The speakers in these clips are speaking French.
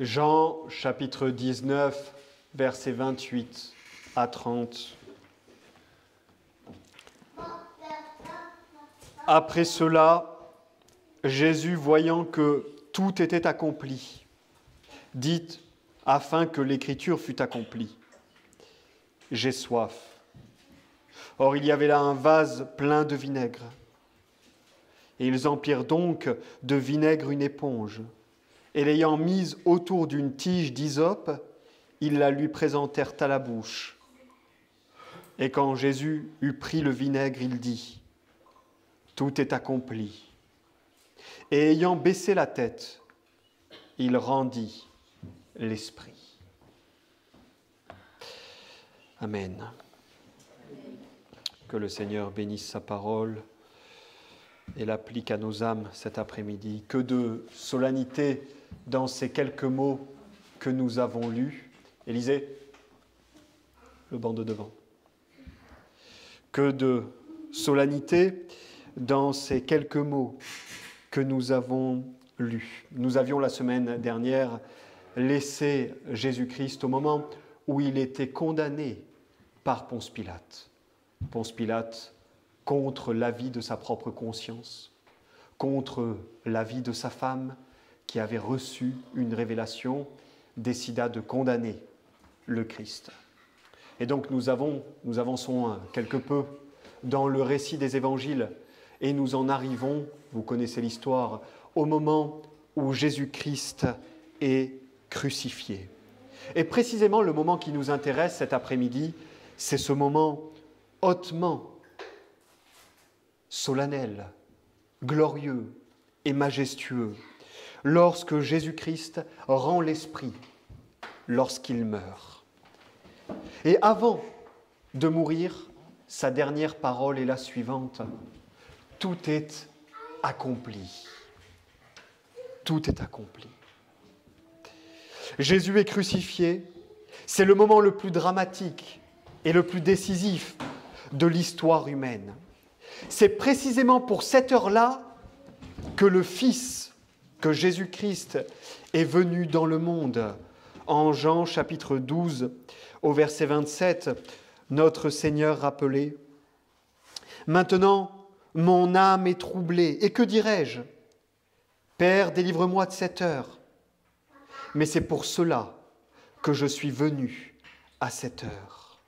Jean chapitre 19, versets 28 à 30. Après cela, Jésus, voyant que tout était accompli, dit, afin que l'écriture fût accomplie, « J'ai soif. » Or, il y avait là un vase plein de vinaigre. Et ils emplirent donc de vinaigre une éponge. Et l'ayant mise autour d'une tige d'hysope, ils la lui présentèrent à la bouche. Et quand Jésus eut pris le vinaigre, il dit, « Tout est accompli. » Et ayant baissé la tête, il rendit l'esprit. Amen. Que le Seigneur bénisse sa parole et l'applique à nos âmes cet après-midi. Que de solennité dans ces quelques mots que nous avons lus. Élisée, le banc de devant. Que de solennité dans ces quelques mots que nous avons lus. Nous avions la semaine dernière laissé Jésus-Christ au moment où il était condamné par Ponce Pilate. Ponce Pilate contre l'avis de sa propre conscience, contre l'avis de sa femme qui avait reçu une révélation, décida de condamner le Christ. Et donc nous avançons quelque peu dans le récit des évangiles et nous en arrivons, vous connaissez l'histoire, au moment où Jésus-Christ est crucifié. Et précisément le moment qui nous intéresse cet après-midi, c'est ce moment hautement solennel, glorieux et majestueux, lorsque Jésus-Christ rend l'esprit, lorsqu'il meurt. Et avant de mourir, sa dernière parole est la suivante. Tout est accompli. Tout est accompli. Jésus est crucifié. C'est le moment le plus dramatique et le plus décisif de l'histoire humaine. C'est précisément pour cette heure-là que le Fils, que Jésus-Christ est venu dans le monde. En Jean chapitre 12, au verset 27, notre Seigneur rappelait « Maintenant, mon âme est troublée, et que dirai-je ? Père, délivre-moi de cette heure. Mais c'est pour cela que je suis venu à cette heure. »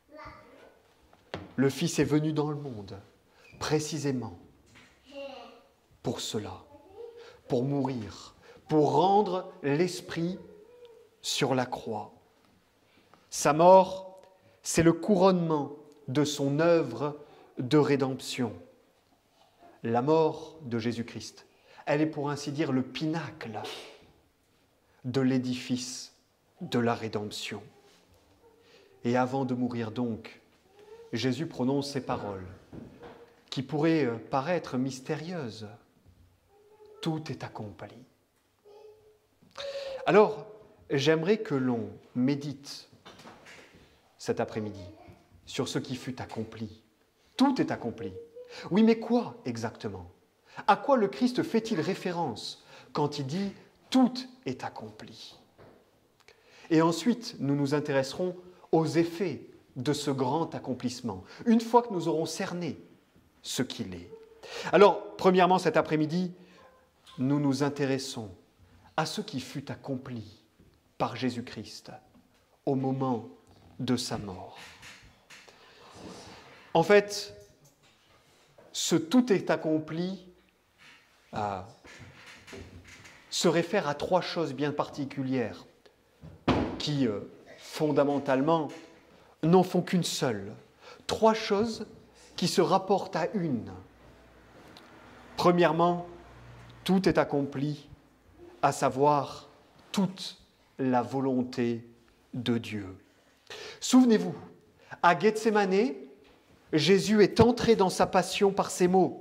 Le Fils est venu dans le monde, précisément pour cela, pour mourir, pour rendre l'Esprit sur la croix. Sa mort, c'est le couronnement de son œuvre de rédemption. La mort de Jésus-Christ, elle est pour ainsi dire le pinacle de l'édifice de la rédemption. Et avant de mourir donc, Jésus prononce ces paroles qui pourraient paraître mystérieuses. Tout est accompli. Alors, j'aimerais que l'on médite cet après-midi sur ce qui fut accompli. Tout est accompli. Oui, mais quoi exactement ? À quoi le Christ fait-il référence quand il dit « tout est accompli » ? Et ensuite, nous nous intéresserons aux effets de ce grand accomplissement, une fois que nous aurons cerné ce qu'il est. Alors, premièrement, cet après-midi, nous nous intéressons à ce qui fut accompli par Jésus-Christ au moment de sa mort. En fait, ce « tout est accompli » se réfère à trois choses bien particulières qui, fondamentalement, n'en font qu'une seule. Trois choses qui se rapportent à une. Premièrement, tout est accompli, à savoir toute la volonté de Dieu. Souvenez-vous, à Gethsémane, Jésus est entré dans sa passion par ces mots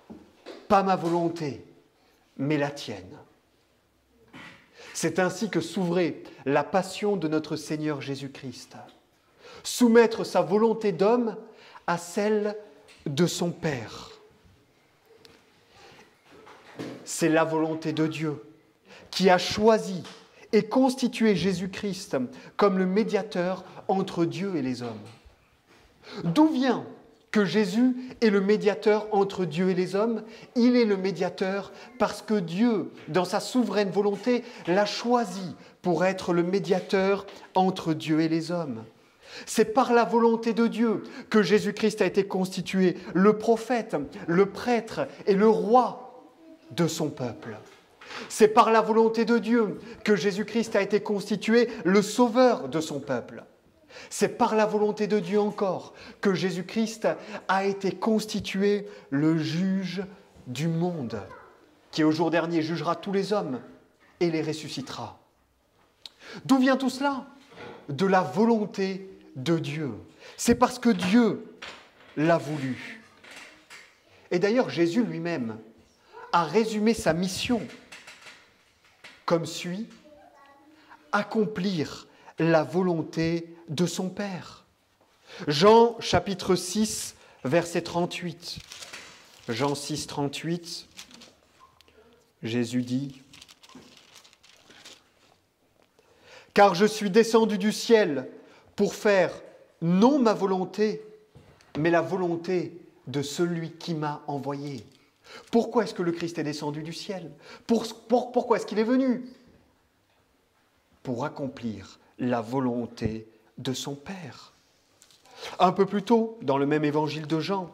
« Pas ma volonté, mais la tienne ». C'est ainsi que s'ouvrait la passion de notre Seigneur Jésus-Christ. Soumettre sa volonté d'homme à celle de son Père. C'est la volonté de Dieu qui a choisi et constitué Jésus-Christ comme le médiateur entre Dieu et les hommes. D'où vient que Jésus est le médiateur entre Dieu et les hommes? Il est le médiateur parce que Dieu, dans sa souveraine volonté, l'a choisi pour être le médiateur entre Dieu et les hommes. C'est par la volonté de Dieu que Jésus-Christ a été constitué le prophète, le prêtre et le roi de son peuple. C'est par la volonté de Dieu que Jésus-Christ a été constitué le sauveur de son peuple. C'est par la volonté de Dieu encore que Jésus-Christ a été constitué le juge du monde, qui au jour dernier jugera tous les hommes et les ressuscitera. D'où vient tout cela? De la volonté de Dieu. C'est parce que Dieu l'a voulu. Et d'ailleurs, Jésus lui-même a résumé sa mission comme suit: accomplir la volonté de son Père. Jean chapitre 6, verset 38. Jean 6, 38, Jésus dit: « Car je suis descendu du ciel pour faire non ma volonté, mais la volonté de celui qui m'a envoyé. » Pourquoi est-ce que le Christ est descendu du ciel? Pourquoi est-ce qu'il est venu? Pour accomplir la volonté de son Père. Un peu plus tôt, dans le même évangile de Jean,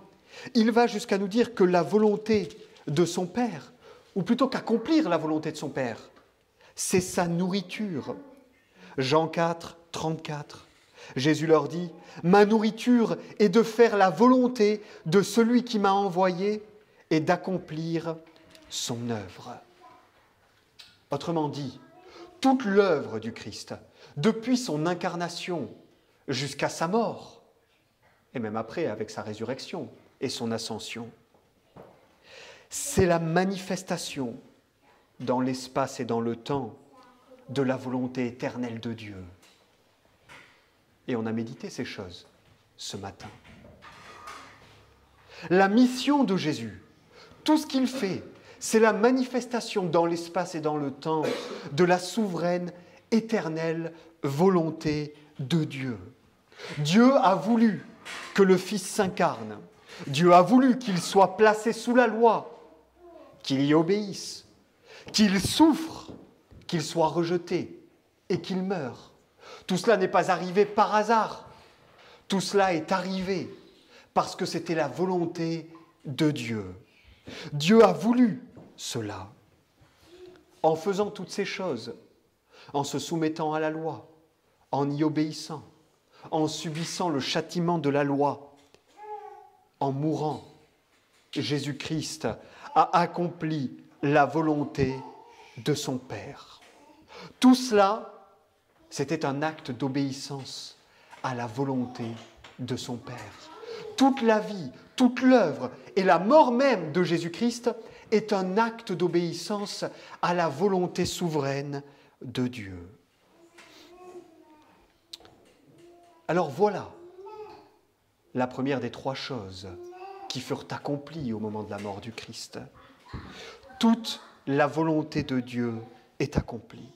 il va jusqu'à nous dire que la volonté de son Père, ou plutôt qu'accomplir la volonté de son Père, c'est sa nourriture. Jean 4, 34, Jésus leur dit: « Ma nourriture est de faire la volonté de celui qui m'a envoyé et d'accomplir son œuvre. » Autrement dit, toute l'œuvre du Christ, depuis son incarnation jusqu'à sa mort, et même après avec sa résurrection et son ascension, c'est la manifestation dans l'espace et dans le temps de la volonté éternelle de Dieu. Et on a médité ces choses ce matin. La mission de Jésus, tout ce qu'il fait, c'est la manifestation dans l'espace et dans le temps de la souveraine, éternelle volonté de Dieu. Dieu a voulu que le Fils s'incarne. Dieu a voulu qu'il soit placé sous la loi, qu'il y obéisse, qu'il souffre, qu'il soit rejeté et qu'il meure. Tout cela n'est pas arrivé par hasard. Tout cela est arrivé parce que c'était la volonté de Dieu. Dieu a voulu cela. En faisant toutes ces choses, en se soumettant à la loi, en y obéissant, en subissant le châtiment de la loi, en mourant, Jésus-Christ a accompli la volonté de son Père. Tout cela, c'était un acte d'obéissance à la volonté de son Père. Toute la vie, toute l'œuvre et la mort même de Jésus-Christ est un acte d'obéissance à la volonté souveraine de Dieu. Alors voilà la première des trois choses qui furent accomplies au moment de la mort du Christ. Toute la volonté de Dieu est accomplie.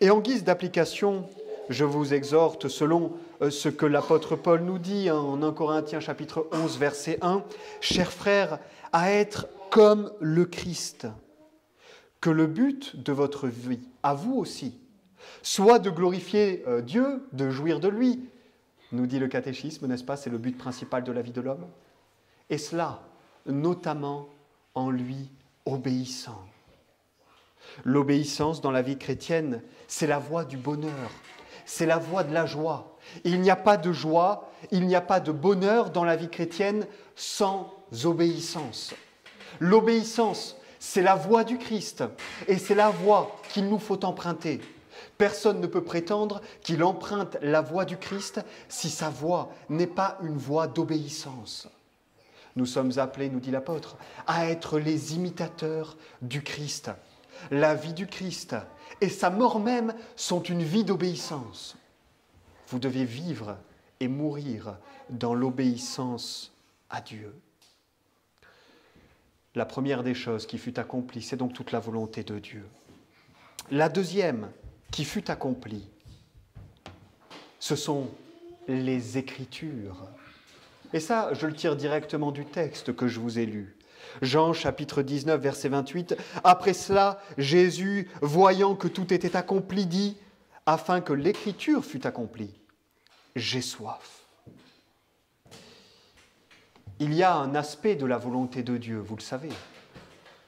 Et en guise d'application, je vous exhorte, selon ce que l'apôtre Paul nous dit en 1 Corinthiens chapitre 11, verset 1, « Chers frères, à être comme le Christ, que le but de votre vie, à vous aussi, soit de glorifier Dieu, de jouir de lui. » Nous dit le catéchisme, n'est-ce pas? C'est le but principal de la vie de l'homme. Et cela, notamment en lui obéissant. L'obéissance dans la vie chrétienne, c'est la voie du bonheur, c'est la voie de la joie. Il n'y a pas de joie, il n'y a pas de bonheur dans la vie chrétienne sans obéissance. L'obéissance, c'est la voie du Christ et c'est la voie qu'il nous faut emprunter. Personne ne peut prétendre qu'il emprunte la voie du Christ si sa voie n'est pas une voie d'obéissance. Nous sommes appelés, nous dit l'apôtre, à être les imitateurs du Christ. La vie du Christ et sa mort même sont une vie d'obéissance. Vous devez vivre et mourir dans l'obéissance à Dieu. La première des choses qui fut accomplie, c'est donc toute la volonté de Dieu. La deuxième qui fut accompli, ce sont les Écritures. Et ça, je le tire directement du texte que je vous ai lu. Jean chapitre 19, verset 28. « Après cela, Jésus, voyant que tout était accompli, dit, afin que l'Écriture fût accomplie, j'ai soif. » Il y a un aspect de la volonté de Dieu, vous le savez,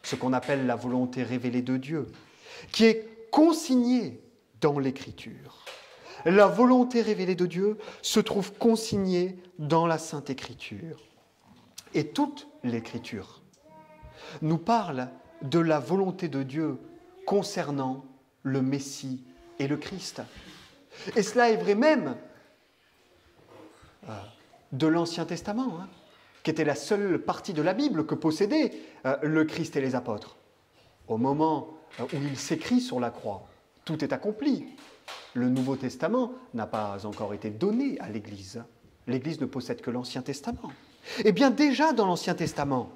ce qu'on appelle la volonté révélée de Dieu, qui est consignée dans l'Écriture. La volonté révélée de Dieu se trouve consignée dans la Sainte Écriture. Et toute l'Écriture nous parle de la volonté de Dieu concernant le Messie et le Christ. Et cela est vrai même de l'Ancien Testament, qui était la seule partie de la Bible que possédait le Christ et les apôtres. Au moment où il s'écrit sur la croix, tout est accompli. Le Nouveau Testament n'a pas encore été donné à l'Église. L'Église ne possède que l'Ancien Testament. Eh bien, déjà dans l'Ancien Testament,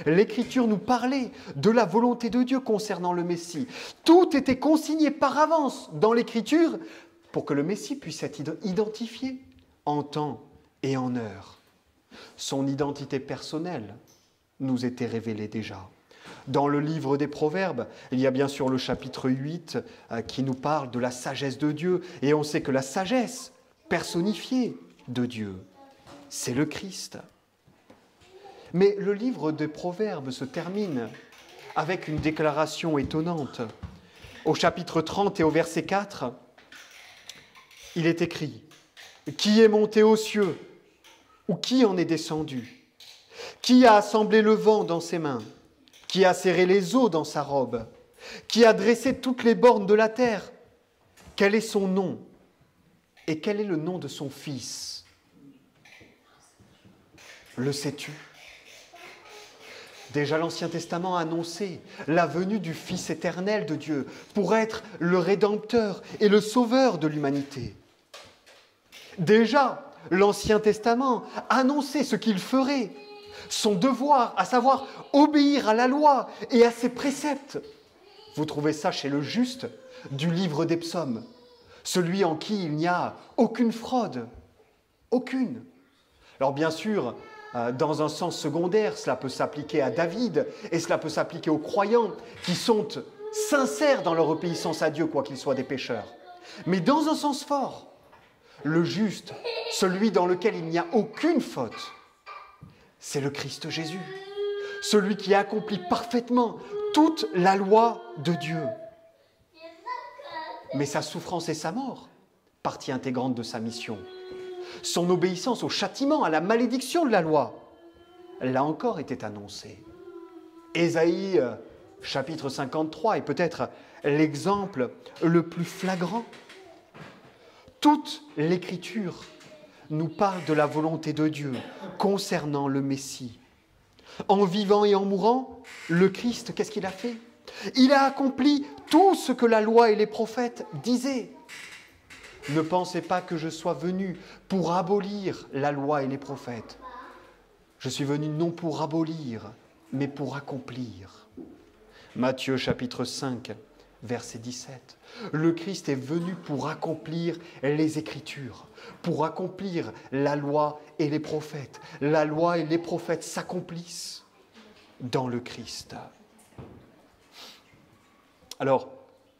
l'Écriture nous parlait de la volonté de Dieu concernant le Messie. Tout était consigné par avance dans l'Écriture pour que le Messie puisse être identifié en temps et en heure. Son identité personnelle nous était révélée déjà. Dans le livre des Proverbes, il y a bien sûr le chapitre 8 qui nous parle de la sagesse de Dieu. Et on sait que la sagesse personnifiée de Dieu, c'est le Christ. Mais le livre des Proverbes se termine avec une déclaration étonnante. Au chapitre 30 et au verset 4, il est écrit « Qui est monté aux cieux ou qui en est descendu? Qui a assemblé le vent dans ses mains? Qui a serré les eaux dans sa robe? Qui a dressé toutes les bornes de la terre? Quel est son nom? Et quel est le nom de son fils? Le sais-tu? » Déjà l'Ancien Testament a annoncé la venue du Fils éternel de Dieu pour être le Rédempteur et le Sauveur de l'humanité. Déjà, l'Ancien Testament a annoncé ce qu'il ferait, son devoir, à savoir obéir à la loi et à ses préceptes. Vous trouvez ça chez le juste du livre des psaumes, celui en qui il n'y a aucune fraude, aucune. Alors bien sûr, dans un sens secondaire, cela peut s'appliquer à David et cela peut s'appliquer aux croyants qui sont sincères dans leur obéissance à Dieu, quoiqu'ils soient des pécheurs. Mais dans un sens fort, le juste, celui dans lequel il n'y a aucune faute, c'est le Christ Jésus, celui qui a accompli parfaitement toute la loi de Dieu. Mais sa souffrance et sa mort, partie intégrante de sa mission. Son obéissance au châtiment, à la malédiction de la loi, là encore était annoncée. Ésaïe, chapitre 53, est peut-être l'exemple le plus flagrant. Toute l'Écriture nous parle de la volonté de Dieu concernant le Messie. En vivant et en mourant, le Christ, qu'est-ce qu'il a fait? Il a accompli tout ce que la loi et les prophètes disaient. Ne pensez pas que je sois venu pour abolir la loi et les prophètes. Je suis venu non pour abolir, mais pour accomplir. Matthieu chapitre 5, verset 17. Le Christ est venu pour accomplir les Écritures, pour accomplir la loi et les prophètes. La loi et les prophètes s'accomplissent dans le Christ. Alors,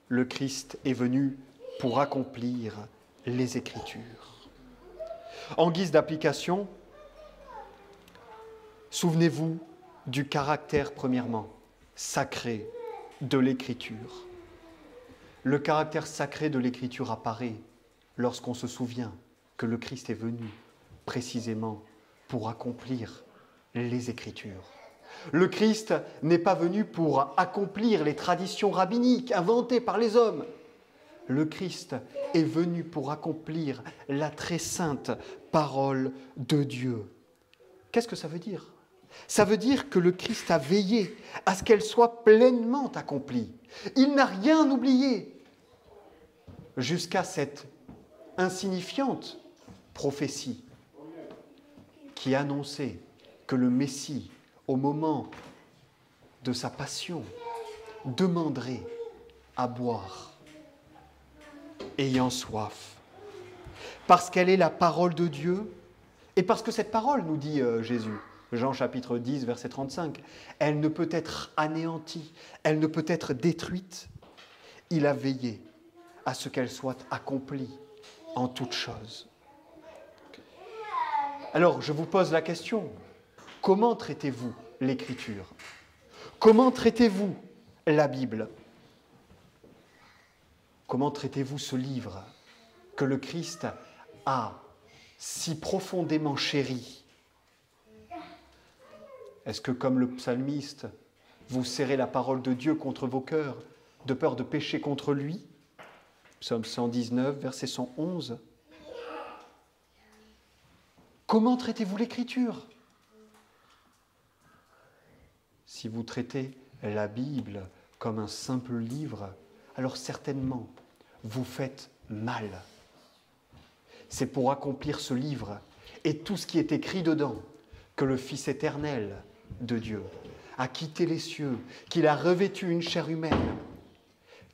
le Christ est venu pour accomplir les Écritures. En guise d'application, souvenez-vous du caractère, premièrement, sacré de l'Écriture. Le caractère sacré de l'Écriture apparaît lorsqu'on se souvient que le Christ est venu précisément pour accomplir les Écritures. Le Christ n'est pas venu pour accomplir les traditions rabbiniques inventées par les hommes. Le Christ est venu pour accomplir la très sainte parole de Dieu. Qu'est-ce que ça veut dire? Ça veut dire que le Christ a veillé à ce qu'elle soit pleinement accomplie. Il n'a rien oublié jusqu'à cette insignifiante prophétie qui annonçait que le Messie, au moment de sa passion, demanderait à boire. ayant soif. Parce qu'elle est la parole de Dieu, et parce que cette parole, nous dit Jésus, Jean chapitre 10, verset 35, elle ne peut être anéantie, elle ne peut être détruite. Il a veillé à ce qu'elle soit accomplie en toutes choses. Alors, je vous pose la question, comment traitez-vous l'Écriture? Comment traitez-vous la Bible? Comment traitez-vous ce livre que le Christ a si profondément chéri? Est-ce que, comme le psalmiste, vous serrez la parole de Dieu contre vos cœurs, de peur de pécher contre lui? Psaume 119, verset 111. Comment traitez-vous l'Écriture? Si vous traitez la Bible comme un simple livre, alors certainement, vous faites mal. C'est pour accomplir ce livre et tout ce qui est écrit dedans que le Fils éternel de Dieu a quitté les cieux, qu'il a revêtu une chair humaine,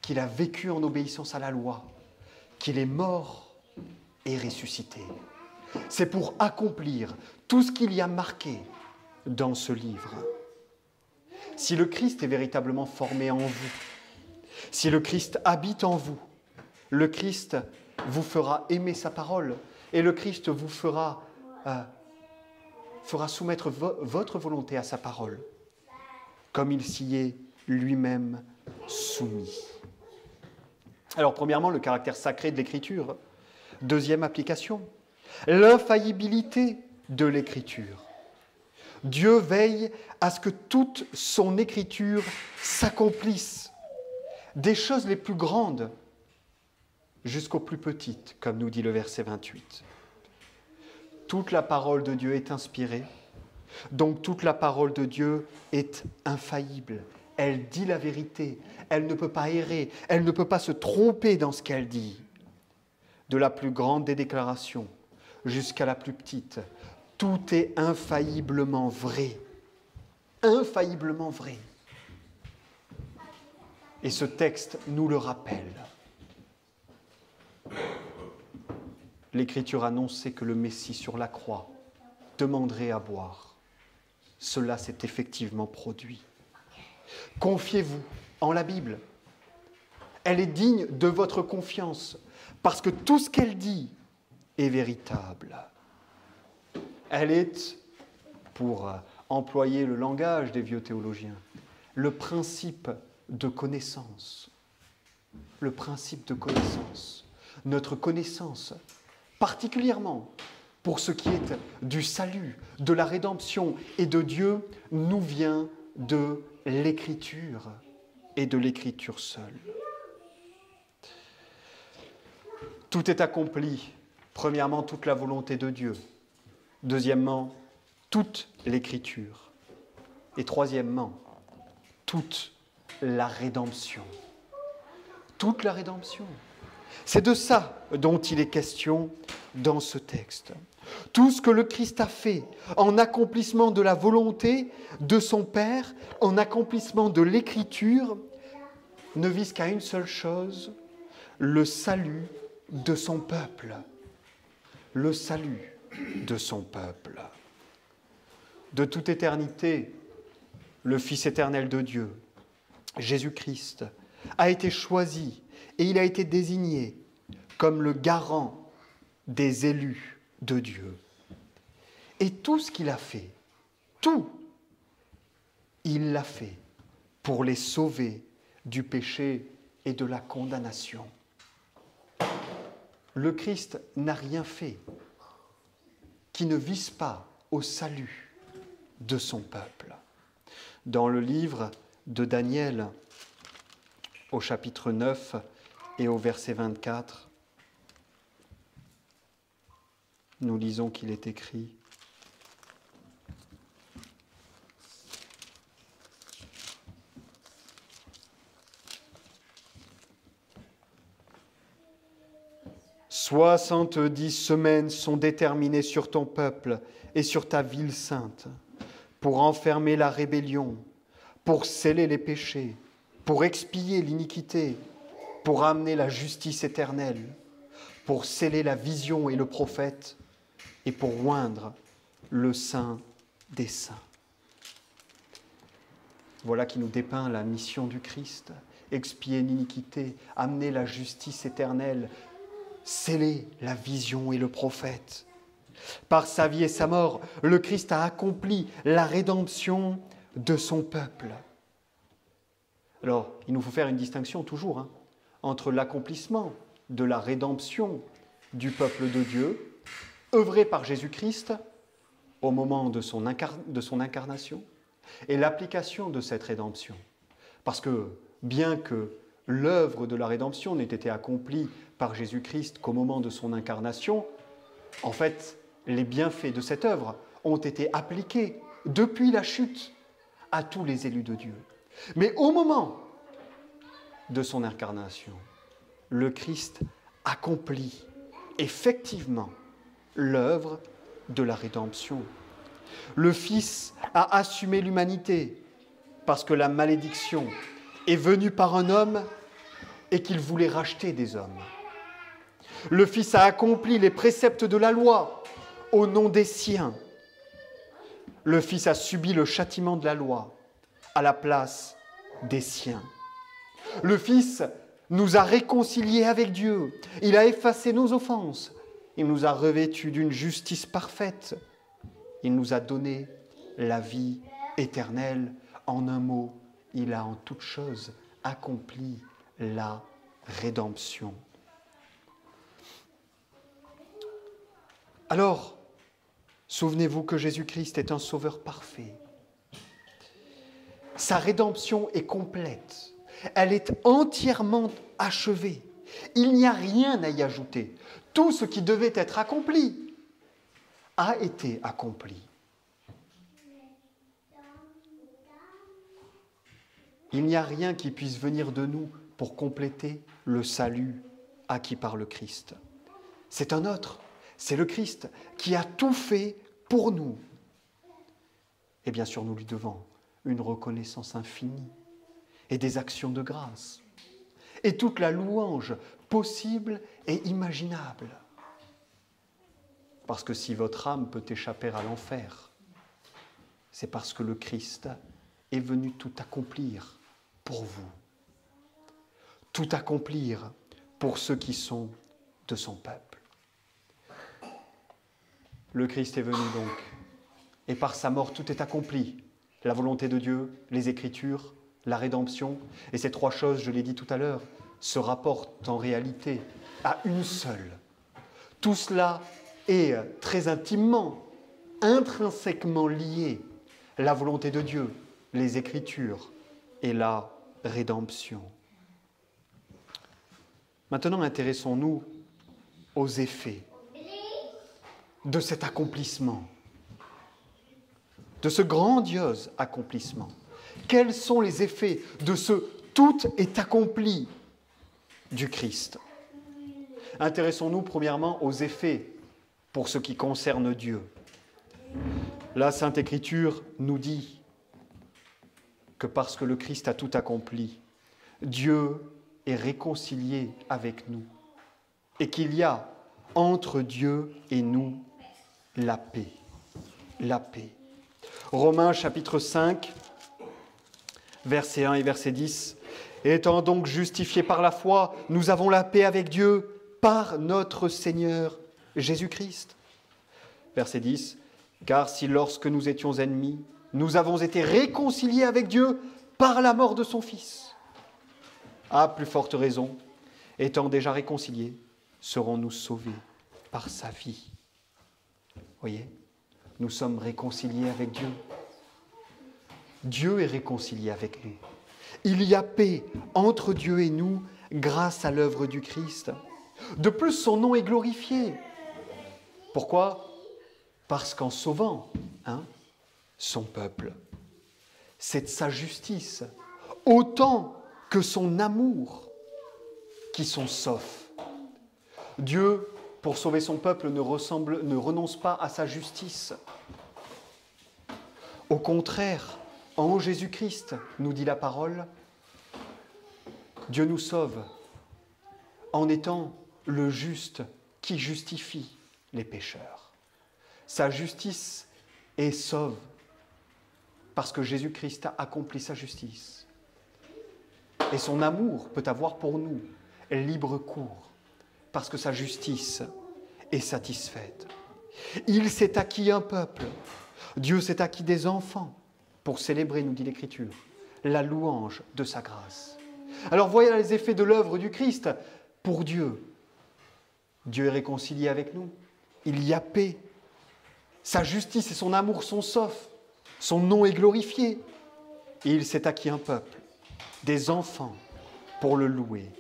qu'il a vécu en obéissance à la loi, qu'il est mort et ressuscité. C'est pour accomplir tout ce qu'il y a marqué dans ce livre. Si le Christ est véritablement formé en vous, si le Christ habite en vous, le Christ vous fera aimer sa parole et le Christ vous fera soumettre votre volonté à sa parole, comme il s'y est lui-même soumis. Alors, premièrement, le caractère sacré de l'Écriture. Deuxième application, l'infaillibilité de l'Écriture. Dieu veille à ce que toute son Écriture s'accomplisse, des choses les plus grandes jusqu'aux plus petites, comme nous dit le verset 28. Toute la parole de Dieu est inspirée, donc toute la parole de Dieu est infaillible. Elle dit la vérité, elle ne peut pas errer, elle ne peut pas se tromper dans ce qu'elle dit. De la plus grande des déclarations jusqu'à la plus petite, tout est infailliblement vrai. Infailliblement vrai. Et ce texte nous le rappelle. L'Écriture annonçait que le Messie sur la croix demanderait à boire. Cela s'est effectivement produit. Confiez-vous en la Bible. Elle est digne de votre confiance parce que tout ce qu'elle dit est véritable. Elle est, pour employer le langage des vieux théologiens, le principe de connaissance. Le principe de connaissance. Notre connaissance, particulièrement pour ce qui est du salut, de la rédemption et de Dieu, nous vient de l'Écriture et de l'Écriture seule. Tout est accompli. Premièrement, toute la volonté de Dieu. Deuxièmement, toute l'Écriture. Et troisièmement, toute la rédemption. Toute la rédemption. C'est de ça dont il est question dans ce texte. Tout ce que le Christ a fait en accomplissement de la volonté de son Père, en accomplissement de l'Écriture, ne vise qu'à une seule chose, le salut de son peuple. Le salut de son peuple. De toute éternité, le Fils éternel de Dieu, Jésus-Christ, a été choisi et il a été désigné comme le garant des élus de Dieu. Et tout ce qu'il a fait, tout, il l'a fait pour les sauver du péché et de la condamnation. Le Christ n'a rien fait qui ne vise pas au salut de son peuple. Dans le livre de Daniel, au chapitre 9 et au verset 24, nous lisons qu'il est écrit : « 70 semaines sont déterminées sur ton peuple et sur ta ville sainte, pour enfermer la rébellion, pour sceller les péchés, pour expier l'iniquité, pour amener la justice éternelle, pour sceller la vision et le prophète, et pour oindre le Saint des saints. Voilà qui nous dépeint la mission du Christ, expier l'iniquité, amener la justice éternelle, sceller la vision et le prophète. Par sa vie et sa mort, le Christ a accompli la rédemption de son peuple. Alors, il nous faut faire une distinction toujours entre l'accomplissement de la rédemption du peuple de Dieu, œuvré par Jésus-Christ au moment de son incarnation, et l'application de cette rédemption. Parce que, bien que l'œuvre de la rédemption n'ait été accomplie par Jésus-Christ qu'au moment de son incarnation, en fait, les bienfaits de cette œuvre ont été appliqués depuis la chute à tous les élus de Dieu. Mais au moment de son incarnation, le Christ accomplit effectivement l'œuvre de la rédemption. Le Fils a assumé l'humanité parce que la malédiction est venue par un homme et qu'il voulait racheter des hommes. Le Fils a accompli les préceptes de la loi au nom des siens. Le Fils a subi le châtiment de la loi à la place des siens. Le Fils nous a réconciliés avec Dieu. Il a effacé nos offenses. Il nous a revêtus d'une justice parfaite. Il nous a donné la vie éternelle. En un mot, il a en toute chose accompli la rédemption. Alors, souvenez-vous que Jésus-Christ est un sauveur parfait. Sa rédemption est complète. Elle est entièrement achevée. Il n'y a rien à y ajouter. Tout ce qui devait être accompli a été accompli. Il n'y a rien qui puisse venir de nous pour compléter le salut acquis par le Christ. C'est un autre, c'est le Christ qui a tout fait pour nous. Et bien sûr, nous lui devons une reconnaissance infinie et des actions de grâce et toute la louange possible et imaginable. Parce que si votre âme peut échapper à l'enfer, c'est parce que le Christ est venu tout accomplir pour vous. Tout accomplir pour ceux qui sont de son peuple. Le Christ est venu donc, et par sa mort tout est accompli. La volonté de Dieu, les Écritures, la rédemption, et ces trois choses, je l'ai dit tout à l'heure, se rapportent en réalité à une seule. Tout cela est très intimement, intrinsèquement lié. La volonté de Dieu, les Écritures et la rédemption. Maintenant, intéressons-nous aux effets de cet accomplissement, de ce grandiose accomplissement. Quels sont les effets de ce « tout est accompli » du Christ? Intéressons-nous premièrement aux effets pour ce qui concerne Dieu. La Sainte Écriture nous dit que parce que le Christ a tout accompli, Dieu est réconcilié avec nous et qu'il y a entre Dieu et nous la paix. La paix. Romains chapitre 5, versets 1 et verset 10. « Étant donc justifiés par la foi, nous avons la paix avec Dieu par notre Seigneur Jésus-Christ. » Verset 10. « Car si lorsque nous étions ennemis, nous avons été réconciliés avec Dieu par la mort de son Fils. À plus forte raison, étant déjà réconciliés, serons-nous sauvés par sa vie. » Voyez, nous sommes réconciliés avec Dieu. Dieu est réconcilié avec nous. Il y a paix entre Dieu et nous grâce à l'œuvre du Christ. De plus, son nom est glorifié. Pourquoi ? Parce qu'en sauvant son peuple, c'est de sa justice, autant que son amour, qui sont saufs. Dieu, pour sauver son peuple, ne renonce pas à sa justice. Au contraire, en Jésus-Christ, nous dit la parole, Dieu nous sauve en étant le juste qui justifie les pécheurs. Sa justice est sauve parce que Jésus-Christ a accompli sa justice. Et son amour peut avoir pour nous libre cours parce que sa justice est satisfaite. Il s'est acquis un peuple, Dieu s'est acquis des enfants pour célébrer, nous dit l'Écriture, la louange de sa grâce. Alors voyez les effets de l'œuvre du Christ pour Dieu. Dieu est réconcilié avec nous, il y a paix. Sa justice et son amour sont saufs, son nom est glorifié. Et il s'est acquis un peuple, des enfants, pour le louer.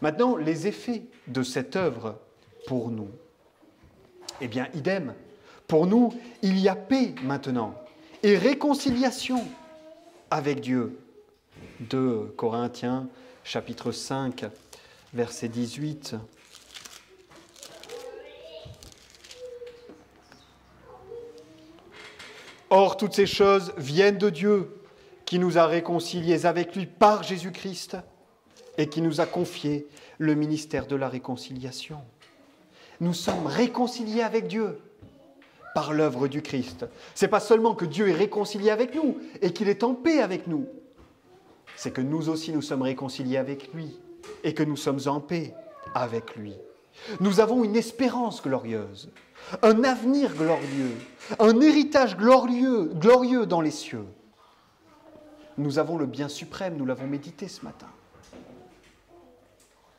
Maintenant, les effets de cette œuvre pour nous, eh bien, idem. Pour nous, il y a paix maintenant et réconciliation avec Dieu. 2 Corinthiens, chapitre 5, verset 18. Or, toutes ces choses viennent de Dieu, qui nous a réconciliés avec lui par Jésus-Christ et qui nous a confié le ministère de la réconciliation. Nous sommes réconciliés avec Dieu par l'œuvre du Christ. Ce n'est pas seulement que Dieu est réconcilié avec nous et qu'il est en paix avec nous. C'est que nous aussi nous sommes réconciliés avec lui et que nous sommes en paix avec lui. Nous avons une espérance glorieuse, un avenir glorieux, un héritage glorieux dans les cieux. Nous avons le bien suprême, nous l'avons médité ce matin.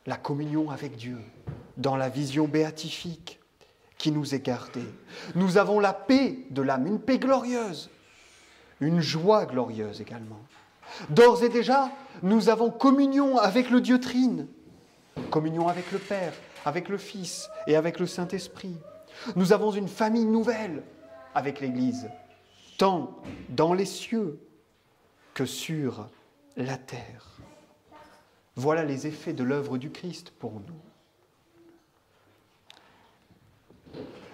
La communion avec Dieu, dans la vision béatifique qui nous est gardée. Nous avons la paix de l'âme, une paix glorieuse, une joie glorieuse également. D'ores et déjà, nous avons communion avec le Dieu Trine, communion avec le Père, avec le Fils et avec le Saint-Esprit. Nous avons une famille nouvelle avec l'Église, tant dans les cieux que sur la terre. Voilà les effets de l'œuvre du Christ pour nous.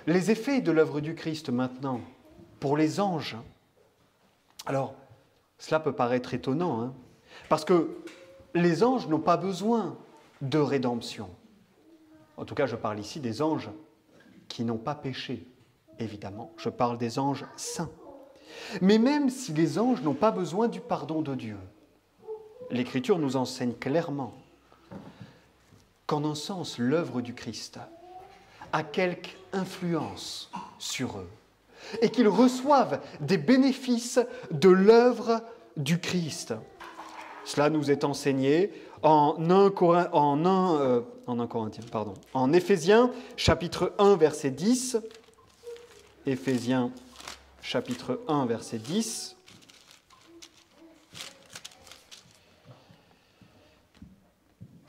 Les effets de l'œuvre du Christ maintenant, pour les anges. Alors, cela peut paraître étonnant, parce que les anges n'ont pas besoin de rédemption. En tout cas, je parle ici des anges qui n'ont pas péché, évidemment. Je parle des anges saints. Mais même si les anges n'ont pas besoin du pardon de Dieu, l'Écriture nous enseigne clairement qu'en un sens, l'œuvre du Christ a quelque influence sur eux et qu'ils reçoivent des bénéfices de l'œuvre du Christ. Cela nous est enseigné en Éphésiens, chapitre 1, verset 10. Éphésiens, chapitre 1, verset 10.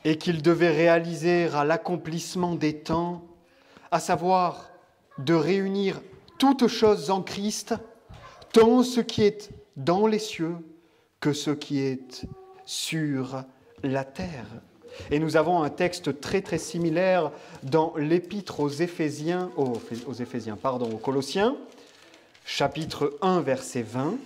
Et qu'il devait réaliser à l'accomplissement des temps, à savoir de réunir toutes choses en Christ, tant ce qui est dans les cieux que ce qui est sur la terre. Et nous avons un texte très très similaire dans l'épître aux Colossiens, chapitre 1, verset 20.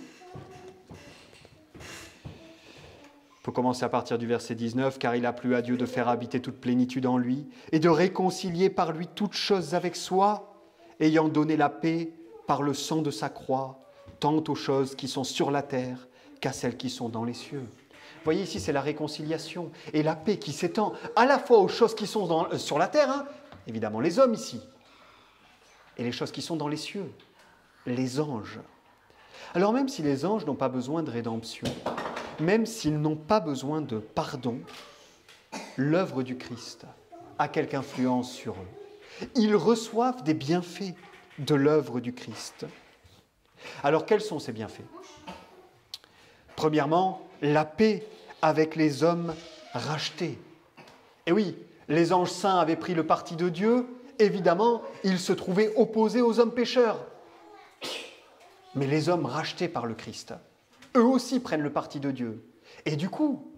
On peut commencer à partir du verset 19, « Car il a plu à Dieu de faire habiter toute plénitude en lui, et de réconcilier par lui toutes choses avec soi, ayant donné la paix par le sang de sa croix, tant aux choses qui sont sur la terre qu'à celles qui sont dans les cieux. » Vous voyez ici, c'est la réconciliation et la paix qui s'étend à la fois aux choses qui sont sur la terre, évidemment les hommes ici, et les choses qui sont dans les cieux, les anges. Alors même si les anges n'ont pas besoin de rédemption, même s'ils n'ont pas besoin de pardon, l'œuvre du Christ a quelque influence sur eux. Ils reçoivent des bienfaits de l'œuvre du Christ. Alors quels sont ces bienfaits ? Premièrement, la paix avec les hommes rachetés. Et oui, les anges saints avaient pris le parti de Dieu, évidemment, ils se trouvaient opposés aux hommes pécheurs. Mais les hommes rachetés par le Christ, eux aussi prennent le parti de Dieu. Et du coup,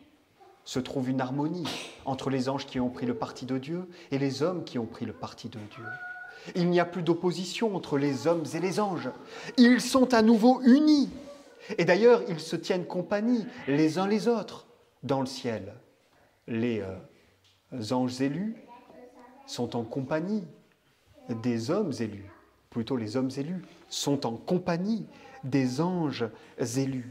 se trouve une harmonie entre les anges qui ont pris le parti de Dieu et les hommes qui ont pris le parti de Dieu. Il n'y a plus d'opposition entre les hommes et les anges. Ils sont à nouveau unis. Et d'ailleurs, ils se tiennent compagnie les uns les autres dans le ciel. Les anges élus sont en compagnie des hommes élus. Plutôt, les hommes élus sont en compagnie des anges élus.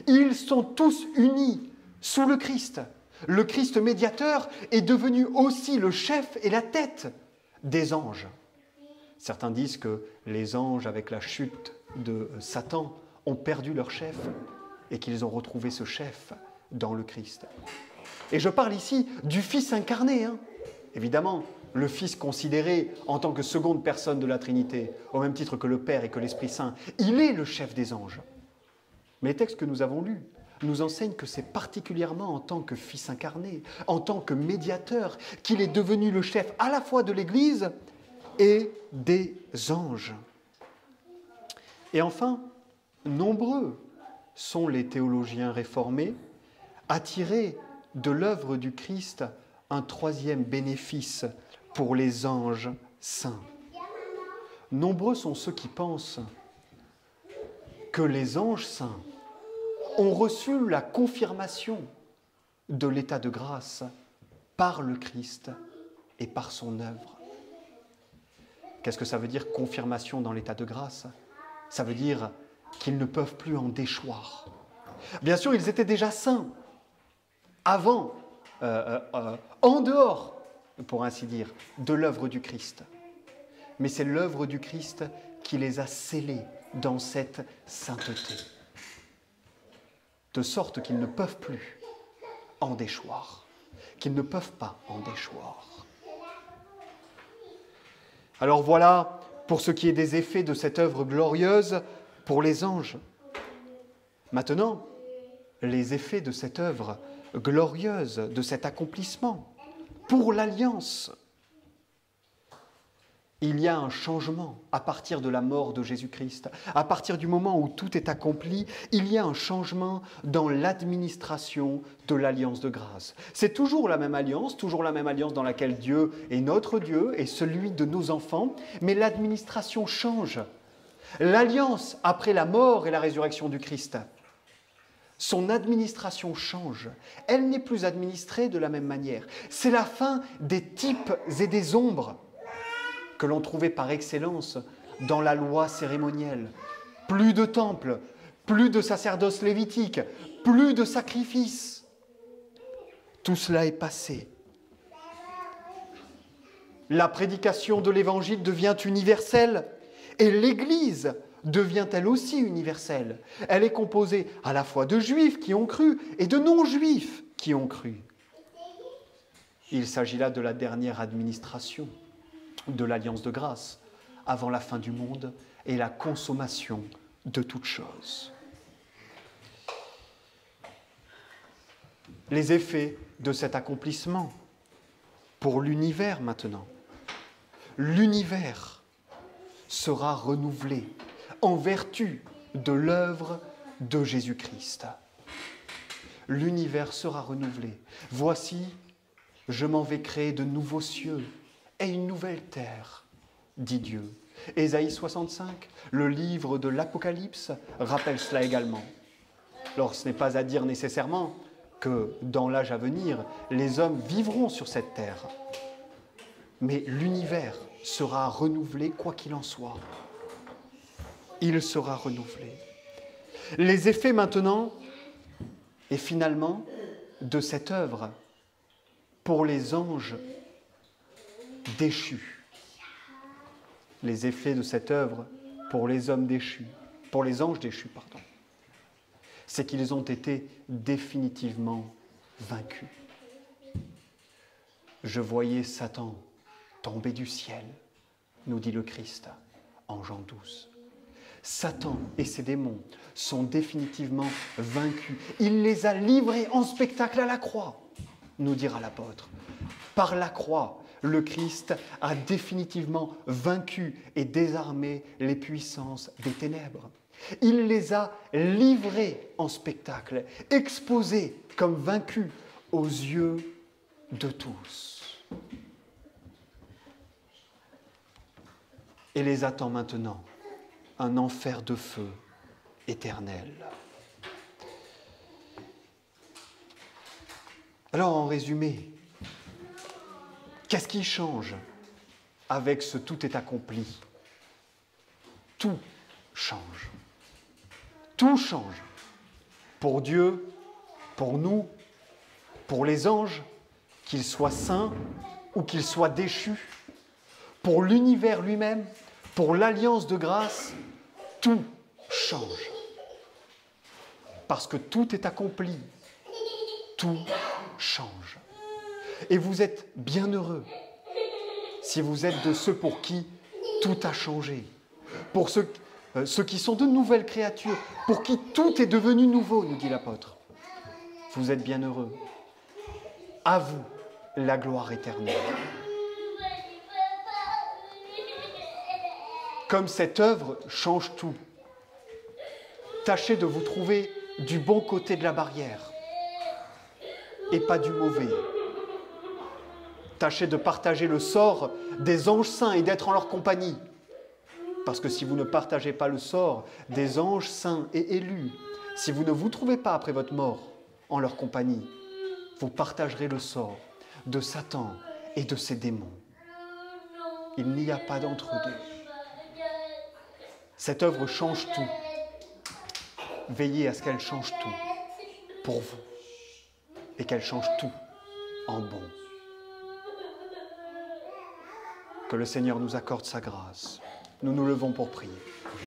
Ils sont tous unis sous le Christ. Le Christ médiateur est devenu aussi le chef et la tête des anges. Certains disent que les anges, avec la chute de Satan, ont perdu leur chef et qu'ils ont retrouvé ce chef dans le Christ. Et je parle ici du Fils incarné, Évidemment, le Fils considéré en tant que seconde personne de la Trinité, au même titre que le Père et que l'Esprit Saint, il est le chef des anges. Mais les textes que nous avons lus nous enseignent que c'est particulièrement en tant que Fils incarné, en tant que médiateur, qu'il est devenu le chef à la fois de l'Église et des anges. Et enfin, nombreux sont les théologiens réformés à tirer de l'œuvre du Christ un troisième bénéfice pour les anges saints. Nombreux sont ceux qui pensent que les anges saints ont reçu la confirmation de l'état de grâce par le Christ et par son œuvre. Qu'est-ce que ça veut dire, confirmation dans l'état de grâce? Ça veut dire qu'ils ne peuvent plus en déchoir. Bien sûr, ils étaient déjà saints avant, en dehors, pour ainsi dire, de l'œuvre du Christ. Mais c'est l'œuvre du Christ qui les a scellés dans cette sainteté, de sorte qu'ils ne peuvent plus en déchoir, qu'ils ne peuvent pas en déchoir. Alors voilà pour ce qui est des effets de cette œuvre glorieuse pour les anges. Maintenant, les effets de cette œuvre glorieuse, de cet accomplissement pour l'Alliance. Il y a un changement à partir de la mort de Jésus-Christ. À partir du moment où tout est accompli, il y a un changement dans l'administration de l'Alliance de grâce. C'est toujours la même alliance dans laquelle Dieu est notre Dieu et celui de nos enfants, mais l'administration change. L'Alliance, après la mort et la résurrection du Christ, son administration change. Elle n'est plus administrée de la même manière. C'est la fin des types et des ombres que l'on trouvait par excellence dans la loi cérémonielle. Plus de temple, plus de sacerdoce lévitique, plus de sacrifices. Tout cela est passé. La prédication de l'Évangile devient universelle et l'Église devient elle aussi universelle. Elle est composée à la fois de Juifs qui ont cru et de non-Juifs qui ont cru. Il s'agit là de la dernière administration de l'Alliance de grâce, avant la fin du monde et la consommation de toutes choses. Les effets de cet accomplissement pour l'univers maintenant. L'univers sera renouvelé en vertu de l'œuvre de Jésus-Christ. L'univers sera renouvelé. Voici, je m'en vais créer de nouveaux cieux et une nouvelle terre, dit Dieu. Ésaïe 65, le livre de l'Apocalypse, rappelle cela également. Alors ce n'est pas à dire nécessairement que dans l'âge à venir, les hommes vivront sur cette terre. Mais l'univers sera renouvelé quoi qu'il en soit. Il sera renouvelé. Les effets maintenant, et finalement, de cette œuvre pour les anges déchus. Les effets de cette œuvre pour les hommes déchus, pour les anges déchus, pardon. C'est qu'ils ont été définitivement vaincus. Je voyais Satan tomber du ciel, nous dit le Christ en Jean 12. Satan et ses démons sont définitivement vaincus. Il les a livrés en spectacle à la croix, nous dira l'apôtre. Par la croix, le Christ a définitivement vaincu et désarmé les puissances des ténèbres. Il les a livrés en spectacle, exposés comme vaincus aux yeux de tous. Et les attend maintenant un enfer de feu éternel. Alors en résumé, Qu'est-ce qui change avec ce tout est accompli? Tout change. Tout change. Pour Dieu, pour nous, pour les anges, qu'ils soient saints ou qu'ils soient déchus, pour l'univers lui-même, pour l'alliance de grâce, tout change. Parce que tout est accompli. Tout change. Et vous êtes bien heureux si vous êtes de ceux pour qui tout a changé. Pour ceux qui sont de nouvelles créatures, pour qui tout est devenu nouveau, nous dit l'apôtre. Vous êtes bien heureux. À vous la gloire éternelle. Comme cette œuvre change tout, tâchez de vous trouver du bon côté de la barrière et pas du mauvais. Tâchez de partager le sort des anges saints et d'être en leur compagnie. Parce que si vous ne partagez pas le sort des anges saints et élus, si vous ne vous trouvez pas après votre mort en leur compagnie, vous partagerez le sort de Satan et de ses démons. Il n'y a pas d'entre-deux. Cette œuvre change tout. Veillez à ce qu'elle change tout pour vous et qu'elle change tout en bon. Que le Seigneur nous accorde sa grâce. Nous nous levons pour prier.